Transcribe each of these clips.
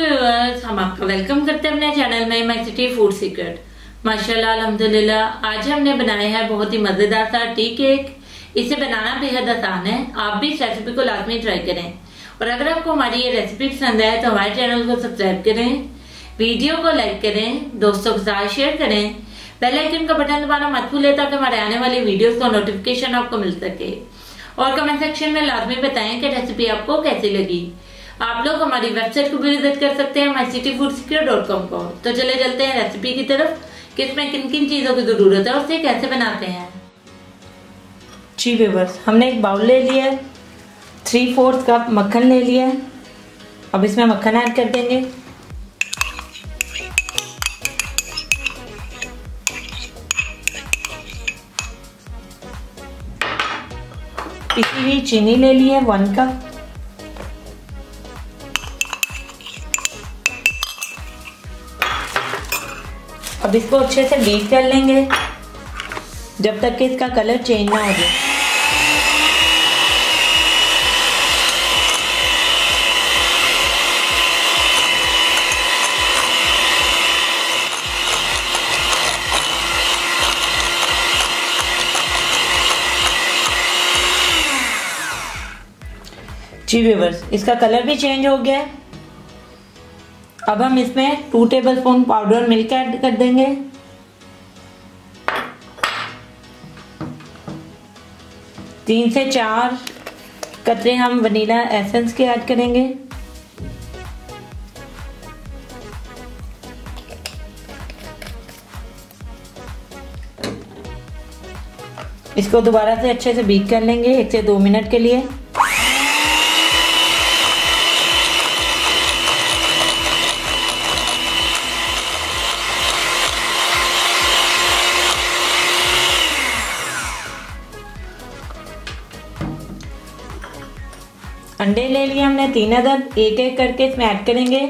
Viewers, हम आपका welcome करते हैं अपने चैनल में माय सिटी फूड सीक्रेट। माशाल्लाह अल्हम्दुलिल्लाह, आज हमने बनाया है बहुत ही मजेदार सा टी केक। इसे बनाना बेहद आसान है, आप भी इस रेसिपी को लाजमी ट्राई करें। और अगर आपको हमारी ये रेसिपी पसंद है तो हमारे चैनल को सब्सक्राइब करें, वीडियो को लाइक करें, दोस्तों के साथ शेयर करें, बेल आइकन का बटन दबाना मत भूलें ताकि हमारे आने वाली वीडियोस का नोटिफिकेशन आपको मिल सके। और कमेंट सेक्शन में लाजमी बताएं कि रेसिपी आपको कैसी लगी। आप लोग हमारी वेबसाइट को भी विजिट कर सकते हैं mycityfoodsecret.com को। तो चले चलते हैं रेसिपी की तरफ कि इसमें किन किन चीजों की जरूरत है और उसे कैसे बनाते हैं। जी व्यूअर्स, हमने एक बाउल ले लिया है, 3/4 कप मक्खन ले लिया है। अब इसमें मक्खन ऐड कर देंगे। पिसी हुई चीनी ले ली है 1 कप। अब इसको अच्छे से बीट कर लेंगे जब तक कि इसका कलर चेंज ना हो जाए। जी व्यूअर्स, इसका कलर भी चेंज हो गया है। अब हम इसमें 2 टेबलस्पून पाउडर मिल्क ऐड कर देंगे। तीन से 4 कतरे हम वनीला एसेंस के ऐड करेंगे। इसको दोबारा से अच्छे से बीट कर लेंगे 1 से 2 मिनट के लिए। अंडे ले लिए हमने 3 अदद, एक एक करके इसमें ऐड करेंगे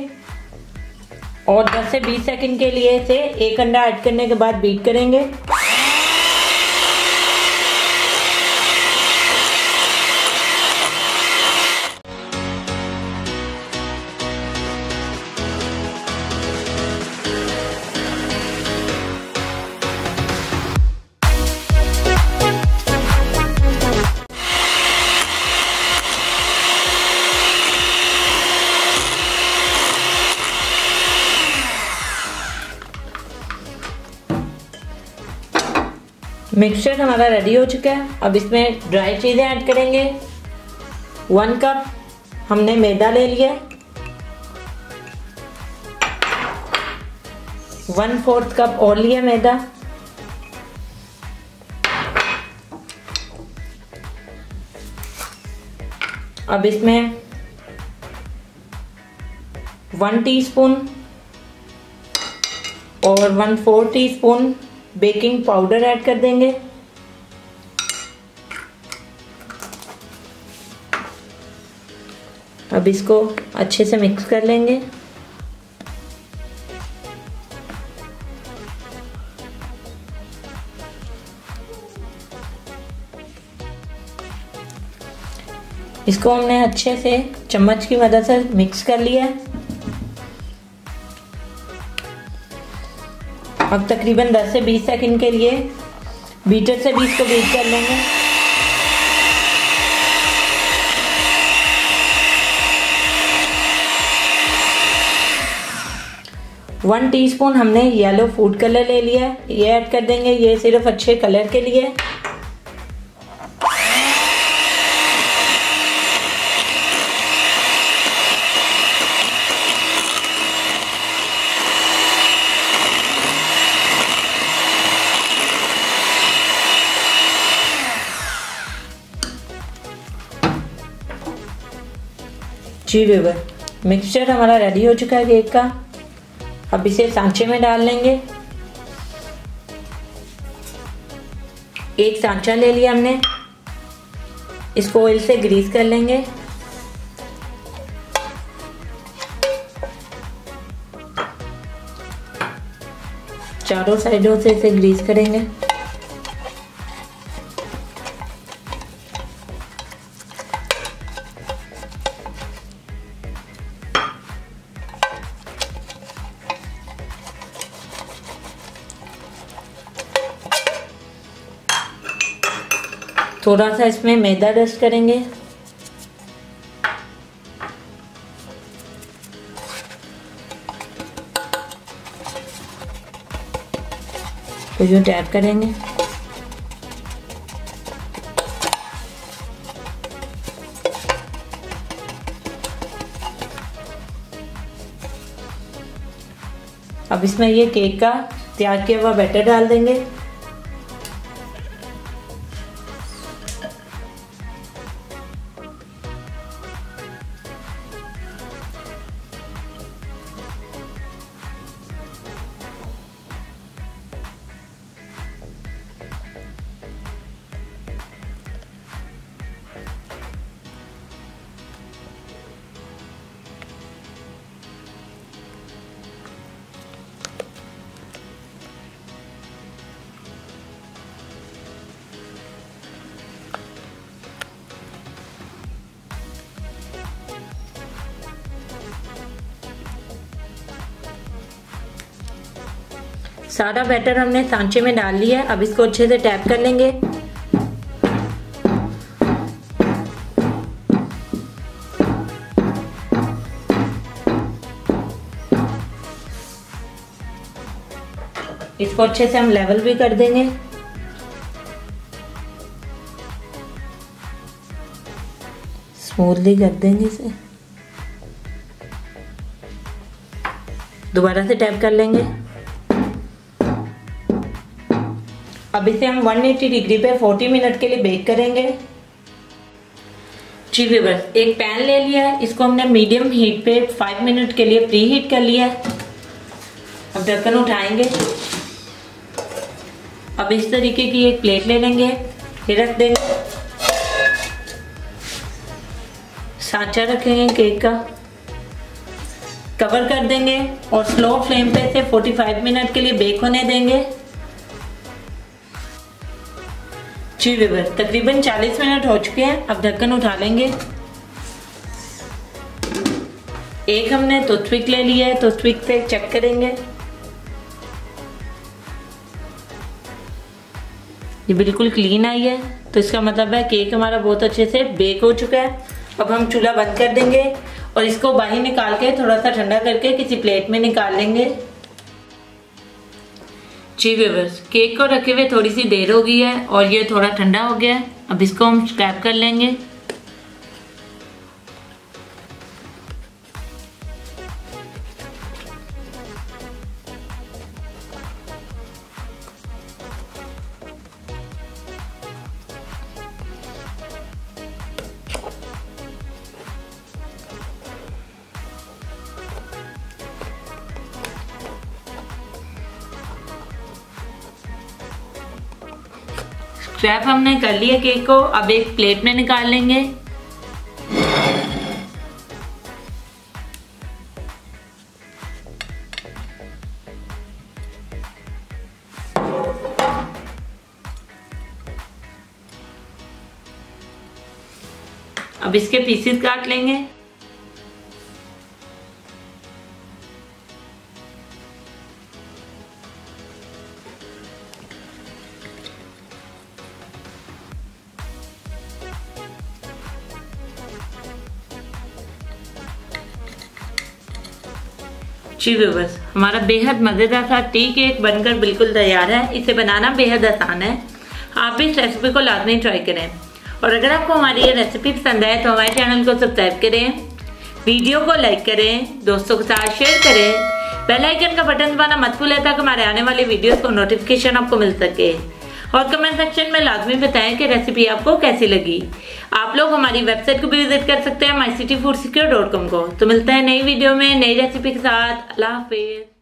और 10 से 20 सेकंड के लिए इसे एक अंडा ऐड करने के बाद बीट करेंगे। मिक्सचर हमारा रेडी हो चुका है। अब इसमें ड्राई चीज़ें ऐड करेंगे। 1 कप हमने मैदा ले लिया, 1/4 कप और लिया मैदा। अब इसमें 1 टीस्पून और 1/4 टीस्पून बेकिंग पाउडर ऐड कर देंगे। अब इसको अच्छे से मिक्स कर लेंगे। इसको हमने अच्छे से चम्मच की मदद से मिक्स कर लिया है। अब तकरीबन 10 से 20 सेकंड के लिए बीटर से भी इसको बीट कर लेंगे। वन टीस्पून हमने येलो फूड कलर ले लिया है, ये ऐड कर देंगे। ये सिर्फ अच्छे कलर के लिए। जी व्यूअर, मिक्सचर हमारा रेडी हो चुका है केक का। अब इसे सांचे में डाल लेंगे। एक सांचा ले लिया हमने, इसको ऑयल से ग्रीस कर लेंगे। चारों साइडों से इसे ग्रीस करेंगे। थोड़ा सा इसमें मैदा डस्ट करेंगे। तो यूँ टैप करेंगे। अब इसमें ये केक का तैयार किया हुआ बैटर डाल देंगे। सारा बैटर हमने सांचे में डाल लिया है। अब इसको अच्छे से टैप कर लेंगे। इसको अच्छे से हम लेवल भी कर देंगे। स्मूथली कर देंगे इसे। दोबारा से टैप कर लेंगे। अब इसे हम 180 डिग्री पे 40 मिनट के लिए बेक करेंगे। जी व्यूअर्स, एक पैन ले लिया है, इसको हमने मीडियम हीट पे 5 मिनट के लिए प्री हीट कर लिया है। अब ढक्कन उठाएंगे। अब इस तरीके की एक प्लेट ले लेंगे, फिर रख देंगे। सांचा रखेंगे केक का, कवर कर देंगे और स्लो फ्लेम पे इसे 45 मिनट के लिए बेक होने देंगे। जी व्यूअर्स, तकरीबन 40 मिनट हो चुके हैं। अब ढक्कन उठा लेंगे। एक हमने टूथपिक ले लिया है, टूथपिक से चेक करेंगे। ये बिल्कुल क्लीन आई है, तो इसका मतलब है केक हमारा बहुत अच्छे से बेक हो चुका है। अब हम चूल्हा बंद कर देंगे और इसको बाहर निकाल के थोड़ा सा ठंडा करके किसी प्लेट में निकाल लेंगे। जी व्यूअर्स, केक को रखे हुए थोड़ी सी देर हो गई है और ये थोड़ा ठंडा हो गया है। अब इसको हम स्क्रैप कर लेंगे। स्क्रैप हमने कर लिया केक को। अब एक प्लेट में निकाल लेंगे। अब इसके पीसेस काट लेंगे। जी व्यूअर्स, हमारा बेहद मज़ेदार सा टी केक बनकर बिल्कुल तैयार है। इसे बनाना बेहद आसान है। आप भी इस रेसिपी को लाजमी ट्राई करें। और अगर आपको हमारी ये रेसिपी पसंद आए तो हमारे चैनल को सब्सक्राइब करें, वीडियो को लाइक करें, दोस्तों के साथ शेयर करें, बेल आइकन का बटन दबाना मत भूलें ताकि हमारे आने वाले वीडियोस को नोटिफिकेशन आपको मिल सके। और कमेंट सेक्शन में लाजमी बताएं कि रेसिपी आपको कैसी लगी। आप लोग हमारी वेबसाइट को भी विजिट कर सकते हैं mycityfoodsecure.com को। तो मिलते हैं नई वीडियो में नई रेसिपी के साथ। अल्लाह हाफिज।